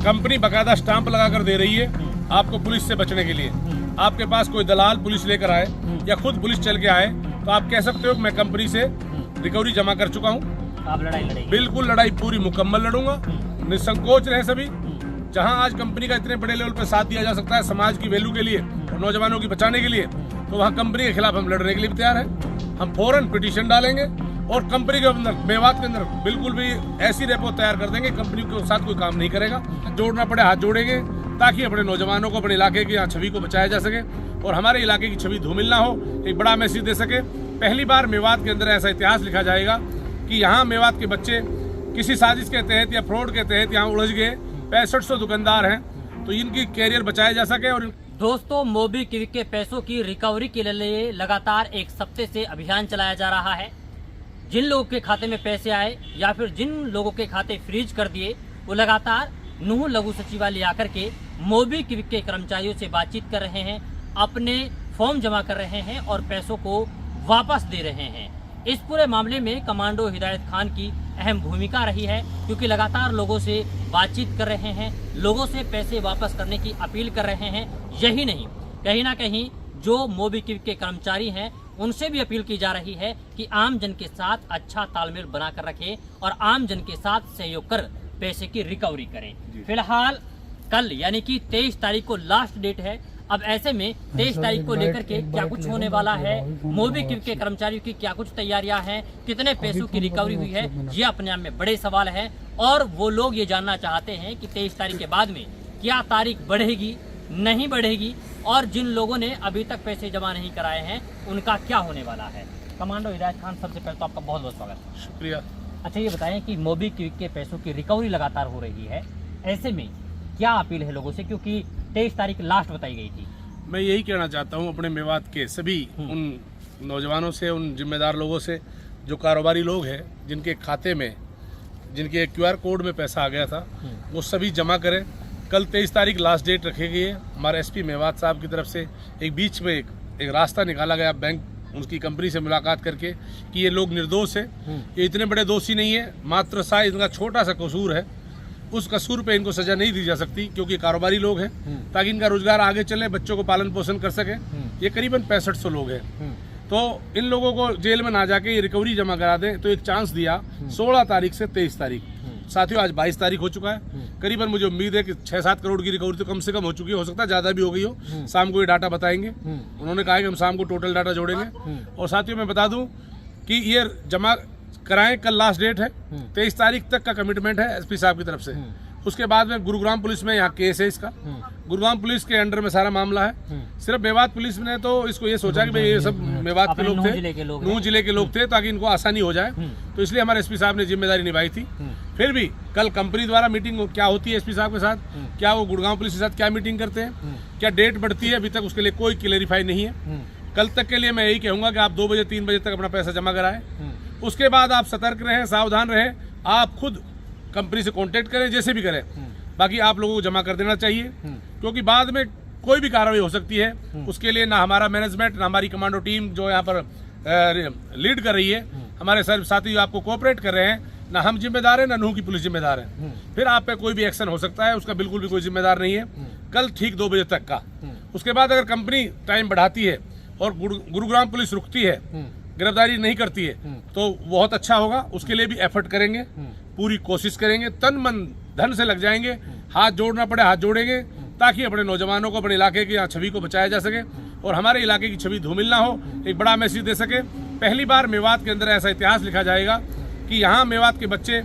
Company बकायदा stamp लगा कर दे रही है आपको पुलिस से बचने के लिए। आपके पास कोई दलाल पुलिस लेकर आए या खुद पुलिस चल के आए तो आप कह सकते हो कि मैं कंपनी से रिकवरी जमा कर चुका हूँ। आप लड़ाई लड़ेंगे? बिल्कुल, लड़ाई पूरी मुकम्मल लड़ूंगा। निसंकोच रहे सभी। जहां आज कंपनी का इतने बड़े लेवल पर साथ दिया जा सकता है समाज की वैल्यू के लिए और नौजवानों की बचाने के लिए, तो वहां कंपनी के खिलाफ हम लड़ने के लिए भी तैयार हैं। हम फौरन पिटीशन डालेंगे और कंपनी के अंदर, मेवात के अंदर बिल्कुल भी ऐसी रेपो तैयार कर देंगे कंपनी के साथ कोई काम नहीं करेगा। जोड़ना पड़े हाथ जोड़ेंगे ताकि अपने नौजवानों को, अपने इलाके की छवि को बचाया जा सके और हमारे इलाके की छवि धूमिल ना हो, एक बड़ा मैसेज दे सके। पहली बार मेवात के अंदर ऐसा इतिहास लिखा जाएगा कि यहाँ मेवात के बच्चे किसी साजिश के तहत या फ्रॉड के तहत यहाँ उलझ गए। 6500 दुकानदार हैं, तो इनकी कैरियर बचाया जा सके। और दोस्तों, मोबीक्विक के पैसों की रिकवरी के लिए लगातार एक हफ्ते से अभियान चलाया जा रहा है। जिन लोगों के खाते में पैसे आए या फिर जिन लोगों के खाते फ्रीज कर दिए, वो लगातार नूह लघु सचिवालय आकर के मोबीक्विक के कर्मचारियों से बातचीत कर रहे हैं, अपने फॉर्म जमा कर रहे हैं और पैसों को वापस दे रहे हैं। इस पूरे मामले में कमांडो हिदायत खान की अहम भूमिका रही है, क्योंकि लगातार लोगों से बातचीत कर रहे हैं, लोगों से पैसे वापस करने की अपील कर रहे हैं। यही नहीं, कहीं ना कहीं जो मोबीक्विक के कर्मचारी हैं उनसे भी अपील की जा रही है कि आम जन के साथ अच्छा तालमेल बनाकर रखें और आम जन के साथ सहयोग कर पैसे की रिकवरी करें। फिलहाल कल यानी कि 23 तारीख को लास्ट डेट है। अब ऐसे में 23 तारीख को लेकर के क्या कुछ होने वाला है, मोबीक्विक के कर्मचारियों की क्या कुछ तैयारियां हैं, कितने पैसों की रिकवरी हुई है, ये अपने आप में बड़े सवाल हैं। और वो लोग ये जानना चाहते हैं कि 23 तारीख के बाद में क्या तारीख बढ़ेगी, नहीं बढ़ेगी, और जिन लोगों ने अभी तक पैसे जमा नहीं कराए हैं उनका क्या होने वाला है। कमांडो हिदायत खान, सबसे पहले तो आपका बहुत बहुत स्वागत है। शुक्रिया। अच्छा, ये बताएं कि मोबीक्विक के पैसों की रिकवरी लगातार हो रही है, ऐसे में क्या अपील है लोगों से, क्योंकि 23 तारीख लास्ट बताई गई थी। मैं यही कहना चाहता हूं अपने मेवात के सभी उन नौजवानों से, उन जिम्मेदार लोगों से, जो कारोबारी लोग हैं जिनके खाते में, जिनके QR कोड में पैसा आ गया था, वो सभी जमा करें। कल 23 तारीख लास्ट डेट रखी गई है। हमारे SP मेवात साहब की तरफ से एक बीच में एक रास्ता निकाला गया बैंक उनकी कंपनी से मुलाकात करके कि ये लोग निर्दोष है, ये इतने बड़े दोषी नहीं है, मात्र सा इनका छोटा सा कसूर है, उस कसूर पे इनको सजा नहीं दी जा सकती क्योंकि कारोबारी लोग हैं, ताकि इनका रोजगार आगे चले, बच्चों को पालन पोषण कर सके। ये करीबन 6500 लोग हैं, तो इन लोगों को जेल में ना जाके ये रिकवरी जमा करा दें। तो एक चांस दिया 16 तारीख से 23 तारीख। साथियों, आज 22 तारीख हो चुका है। करीबन मुझे उम्मीद है कि 6-7 करोड़ की रिकवरी तो कम से कम हो चुकी है, हो सकता है ज़्यादा भी हो गई हो। शाम को ये डाटा बताएंगे। उन्होंने कहा है कि हम शाम को टोटल डाटा जोड़ेंगे। और साथियों, मैं बता दूं कि ये जमा कराएं, कल लास्ट डेट है। 23 तारीख तक का कमिटमेंट है SP साहब की तरफ से। उसके बाद में गुरुग्राम पुलिस में यहाँ केस है इसका। गुरुग्राम पुलिस के अंडर में सारा मामला है। सिर्फ मेवात पुलिस ने तो इसको ये सोचा कि भाई ये सब मेवात के लोग थे, नूह जिले के लोग थे, ताकि इनको आसानी हो जाए। तो इसलिए हमारे SP साहब ने जिम्मेदारी निभाई थी। फिर भी कल कंपनी द्वारा मीटिंग क्या होती है SP साहब के साथ, क्या वो गुड़गांव पुलिस के साथ क्या मीटिंग करते हैं, क्या डेट बढ़ती है, अभी तक उसके लिए कोई क्लेरिफाई नहीं है। कल तक के लिए मैं यही कहूँगा कि आप 2 बजे 3 बजे तक अपना पैसा जमा कराएं। उसके बाद आप सतर्क रहें, सावधान रहें, आप खुद कंपनी से कांटेक्ट करें, जैसे भी करें। बाकी आप लोगों को जमा कर देना चाहिए, क्योंकि बाद में कोई भी कार्रवाई हो सकती है। उसके लिए ना हमारा मैनेजमेंट, ना हमारी कमांडो टीम जो यहाँ पर लीड कर रही है, हमारे सर साथी आपको कोऑपरेट कर रहे हैं, ना हम जिम्मेदार हैं, ना नूह की पुलिस जिम्मेदार है। फिर आप पे कोई भी एक्शन हो सकता है, उसका बिल्कुल भी कोई जिम्मेदार नहीं है। कल ठीक 2 बजे तक का। उसके बाद अगर कंपनी टाइम बढ़ाती है और गुरुग्राम पुलिस रुकती है, गिरफ्तारी नहीं करती है, तो बहुत अच्छा होगा। उसके लिए भी एफर्ट करेंगे, पूरी कोशिश करेंगे, तन मन धन से लग जाएंगे। हाथ जोड़ना पड़े हाथ जोड़ेंगे, ताकि अपने नौजवानों को, अपने इलाके की छवि को बचाया जा सके और हमारे इलाके की छवि धूमिल ना हो, एक बड़ा मैसेज दे सके। पहली बार मेवात के अंदर ऐसा इतिहास लिखा जाएगा कि यहाँ मेवात के बच्चे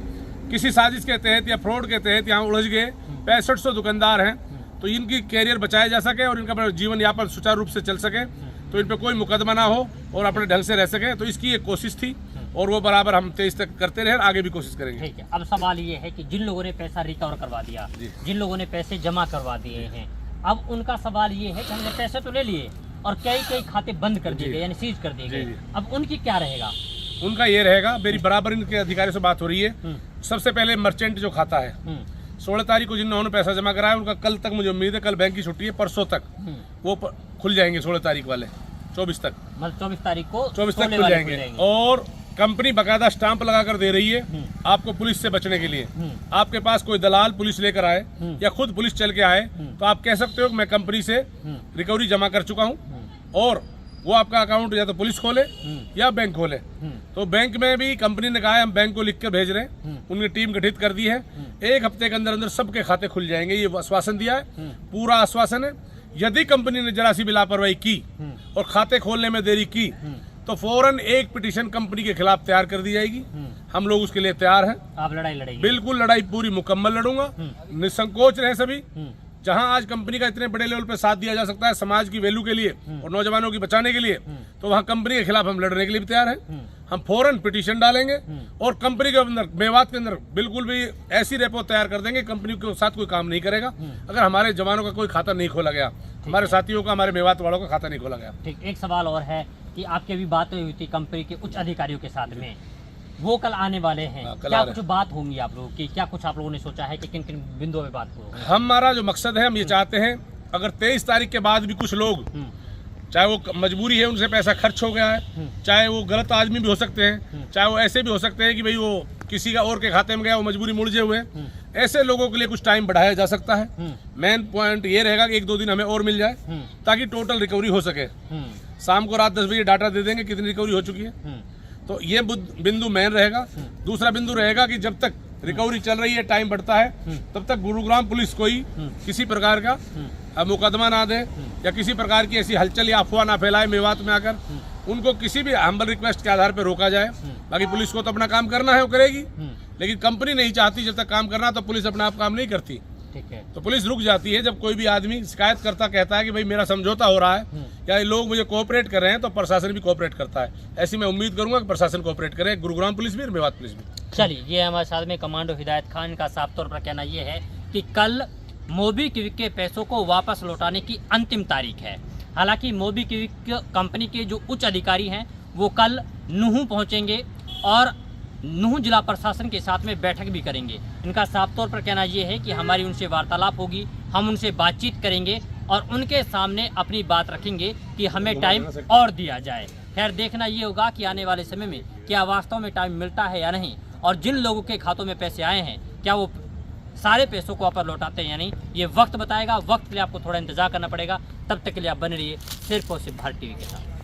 किसी साजिश के तहत या फ्रॉड के तहत यहाँ उलझ गए। 6500 दुकानदार हैं, तो इनकी कैरियर बचाया जा सके और इनका जीवन यापन सुचारू रूप से चल सके, तो इन पर कोई मुकदमा ना हो और अपने ढंग से रह सके। तो इसकी एक कोशिश थी और वो बराबर हम 23 तक करते रहे, आगे भी कोशिश करेंगे। ठीक है। अब सवाल ये है कि जिन लोगों ने पैसा रिकवर करवा दिया, जिन लोगों ने पैसे जमा करवा दिए हैं, अब उनका सवाल ये है कि हमने पैसे तो ले लिए और कई खाते बंद कर दिए गए, यानी सीज कर दिए गए। अब उनकी क्या रहेगा? उनका ये रहेगा, मेरी बराबर इनके अधिकारियों से बात हो रही है। सबसे पहले मर्चेंट जो खाता है, 16 तारीख को जिन्होंने पैसा जमा कराया, उनका कल तक मुझे उम्मीद है, कल बैंक की छुट्टी है, परसों तक वो खुल जाएंगे। 16 तारीख वाले 24 तक, मतलब 24 तारीख को 24 तक खुल जाएंगे। और कंपनी बकायदा स्टाम्प लगा कर दे रही है आपको पुलिस से बचने के लिए। आपके पास कोई दलाल पुलिस लेकर आए या खुद पुलिस चल के आए तो आप कह सकते हो कि मैं कंपनी से रिकवरी जमा कर चुका हूं और वो आपका अकाउंट या तो पुलिस खोले या बैंक खोले। तो बैंक में भी कंपनी ने कहा है हम बैंक को लिख कर भेज रहे हैं, उनकी टीम गठित कर दी है, 1 हफ्ते के अंदर अंदर सबके खाते खुल जाएंगे, ये आश्वासन दिया है, पूरा आश्वासन है। यदि कंपनी ने जरा सी भी लापरवाही की और खाते खोलने में देरी की तो फौरन एक पिटीशन कंपनी के खिलाफ तैयार कर दी जाएगी। हम लोग उसके लिए तैयार हैं। आप लड़ाई लड़ेंगे? बिल्कुल, लड़ाई पूरी मुकम्मल लड़ूंगा, निसंकोच रहे सभी। जहां आज कंपनी का इतने बड़े लेवल पे साथ दिया जा सकता है समाज की वैल्यू के लिए और नौजवानों की बचाने के लिए, तो वहां कंपनी के खिलाफ हम लड़ने के लिए भी तैयार हैं। हम फौरन पिटीशन डालेंगे और कंपनी के अंदर, मेवात के अंदर बिल्कुल भी ऐसी रेपो तैयार कर देंगे, कंपनी के साथ कोई काम नहीं करेगा अगर हमारे जवानों का कोई खाता नहीं खोला गया, हमारे साथियों का, हमारे मेवात वालों का खाता नहीं खोला गया। ठीक, एक सवाल और है कि आपकी अभी बात हुई थी कंपनी के उच्च अधिकारियों के साथ में, वो कल आने वाले हैं, क्या कुछ बात होंगी आप लोगों की? क्या कुछ आप लोगों ने सोचा है कि किन किन बिंदुओं पे बात होगी? हमारा जो मकसद है, हम ये चाहते हैं अगर 23 तारीख के बाद भी कुछ लोग, चाहे वो मजबूरी है उनसे पैसा खर्च हो गया है, चाहे वो गलत आदमी भी हो सकते हैं, चाहे वो ऐसे भी हो सकते हैं कि भाई वो किसी का और के खाते में गया, वो मजबूरी मुड़जे हुए, ऐसे लोगों के लिए कुछ टाइम बढ़ाया जा सकता है। मेन पॉइंट ये रहेगा कि 1-2 दिन हमें और मिल जाए ताकि टोटल रिकवरी हो सके। शाम को रात 10 बजे डाटा दे देंगे कितनी रिकवरी हो चुकी है। तो ये बिंदु मेन रहेगा। दूसरा बिंदु रहेगा कि जब तक रिकवरी चल रही है, टाइम बढ़ता है, तब तक गुरुग्राम पुलिस कोई किसी प्रकार का मुकदमा ना दे या किसी प्रकार की ऐसी हलचल या अफवाह ना फैलाए मेवात में आकर। उनको किसी भी हम्बल रिक्वेस्ट के आधार पर रोका जाए। बाकी पुलिस को तो अपना काम करना है, वो करेगी, लेकिन कंपनी नहीं चाहती जब तक काम करना, तो पुलिस अपना आप काम नहीं करती। ठीक है। तो पुलिस रुक जाती है जब कोई भी आदमी शिकायत करता कहता है कि भाई मेरा समझौता हो रहा है या लोग मुझे कोऑपरेट कर रहे हैं, तो प्रशासन भी कोऑपरेट करता है। ऐसी मैं उम्मीद करूंगा कि प्रशासन कोऑपरेट करे, गुरुग्राम पुलिस भी और मेवात पुलिस भी। चलिए, ये हमारे साथ में कमांडो हिदायत खान का साफ तौर पर कहना ये है कि कल मोबीक्विक के पैसों को वापस लौटाने की अंतिम तारीख है। हालांकि मोबीक्विक कंपनी के जो उच्च अधिकारी हैं वो कल नूहू पहुंचेंगे और नूहू जिला प्रशासन के साथ में बैठक भी करेंगे। इनका साफ तौर पर कहना ये है कि हमारी उनसे वार्तालाप होगी, हम उनसे बातचीत करेंगे और उनके सामने अपनी बात रखेंगे कि हमें टाइम और दिया जाए। खैर, देखना ये होगा कि आने वाले समय में क्या वास्तव में टाइम मिलता है या नहीं, और जिन लोगों के खातों में पैसे आए हैं क्या वो सारे पैसों को वापस लौटाते हैं या नहीं, ये वक्त बताएगा। वक्त के लिए आपको थोड़ा इंतजार करना पड़ेगा। तब तक के लिए आप बने रहिए सिर्फ और सिर्फ भारत टीवी के साथ।